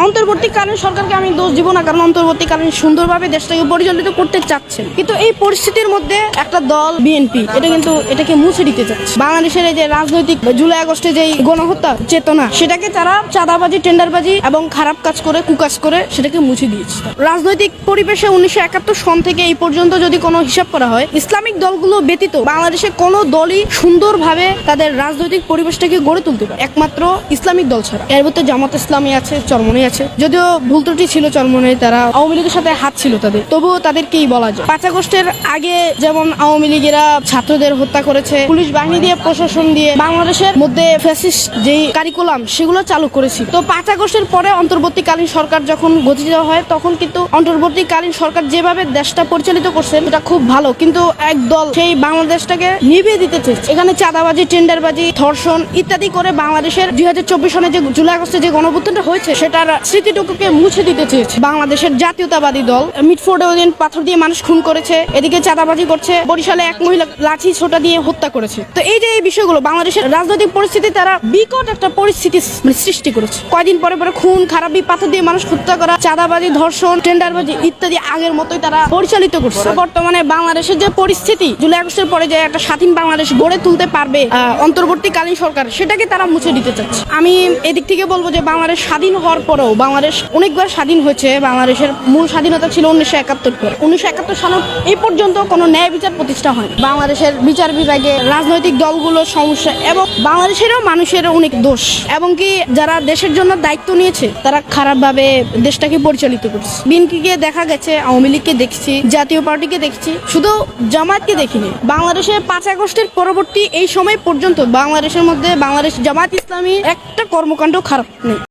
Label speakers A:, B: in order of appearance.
A: অন্তর্বর্তীকালীন সরকারকে আমি দোষ দিব না, কারণ অন্তর্বর্তীকালীন সুন্দরভাবে দেশটাকে পরিচালিত করতে চাচ্ছেন, কিন্তু এই পরিস্থিতির মধ্যে একটা দল বিএনপি এটাকে মুছে দিতে চাচ্ছে। বাংলাদেশের এই যে রাজনৈতিক জুলাই আগস্টে যে গণহত্যা চেতনা, সেটাকে তারা চাঁদাবাজি, টেন্ডারবাজি এবং খারাপ কাজ করে, কুকাজ করে সেটাকে মুছে দিয়েছে। রাজনৈতিক পরিবেশে 1971 সন থেকে এই পর্যন্ত যদি কোনো হিসাব করা হয়, ইসলামিক দলগুলো ব্যতীত বাংলাদেশে কোনো দলই সুন্দরভাবে তাদের রাজনৈতিক পরিবেশটাকে গড়ে তুলতে পারে, একমাত্র ইসলামিক দল ছাড়া। এর মধ্যে জামাত ইসলামী আছে, চরমনাই আছে, যদিও ভুল ত্রুটি ছিল চরমনাই, তারা আওয়ামী লীগের সাথে হাত ছিল তাদের, তবুও তাদেরকেই বলা যায়। 5 আগস্টের আগে যেমন আওয়ামী লীগেরা ছাত্রদের হত্যা করেছে, পুলিশ বাহিনী দিয়ে, প্রশাসন দিয়ে বাংলাদেশের মধ্যে ফ্যাসিস্ট যেই কারিকুলাম সেগুলো চালু করেছিল। তো 5 আগস্টের পরে অন্তর্বর্তীকালীন সরকার যখন গঠিত হয়, তখন কিন্তু অন্তর্বর্তীকালীন সরকার যেভাবে দেশটা পরিচালিত করছে এটা খুব ভালো, কিন্তু একদল সেই বাংলাদেশটাকে নিভিয়ে দিতে চেয়েছে। এখানে চাঁদাবাজি, টেন্ডারবাজি, ধর্ষণ ইত্যাদি করে বাংলাদেশের 2024 সনে যে জুলাই আগস্টে যে গণঅভ্যুত্থানটা হয়েছে সেটার স্মৃতিটুকুকে মুছে দিতে চেয়েছে বাংলাদেশের জাতীয়তাবাদী দল। মিটফোর্ডে ওই দিন পাথর দিয়ে মানুষ খুন করেছে, এদিকে চাঁদাবাজি করছে, বরিশালে এক মহিলা লাঠি ছোটা দিয়ে হত্যা করেছে। তো এই যে এই বিষয়গুলো বাংলাদেশের রাজনৈতিক পরিস্থিতি তারা বিকট একটা পরিস্থিতি সৃষ্টি করেছে। কয়দিন পরে পরে খুন খারাপি, পাথর দিয়ে মানুষ হত্যা করা, চাঁদাবাজি, ধর্ষণ, টেন্ডারবাজি ইত্যাদি আগের মতোই তারা পরিচালিত করছে। বর্তমানে বাংলাদেশের যে পরিস্থিতি, জুলাই আগস্টের পরে যে একটা স্বাধীন বাংলাদেশ গড়ে তুলতে পারবে অন্তর্বর্তীকালীন সরকার, সেটাকে তারা মুছে দিতে চাচ্ছে। আমি এদিক থেকে বলবো যে বাংলাদেশ স্বাধীন হওয়ার পরেও বাংলাদেশ অনেকবার স্বাধীন হয়েছে। বাংলাদেশের মূল স্বাধীনতা ছিল 1971 পরে। 1971 সাল এই পর্যন্ত কোনো ন্যায় বিচার প্রতিষ্ঠা হয়নি। বাংলাদেশের বিচার বিভাগে রাজনৈতিক দলগুলোর সমস্যা এবং বাংলাদেশেরও মানুষের অনেক দোষ, এবং কি যারা দেশের জন্য দায়িত্ব নিয়েছে তারা খারাপভাবে দেশটাকে পরিচালিত করছে। বিএনপিকে দেখা গেছে, আওয়ামী লীগকে দেখছি, জাতীয় পার্টিকে দেখছি, শুধু জামায়াতকে দেখিনি। বাংলাদেশে 5 আগস্টের পরবর্তী এই সময় পর্যন্ত বাংলাদেশের মধ্যে বাংলাদেশ জামায়াত ইসলামী একটা কর্মকাণ্ড খারাপ নেই।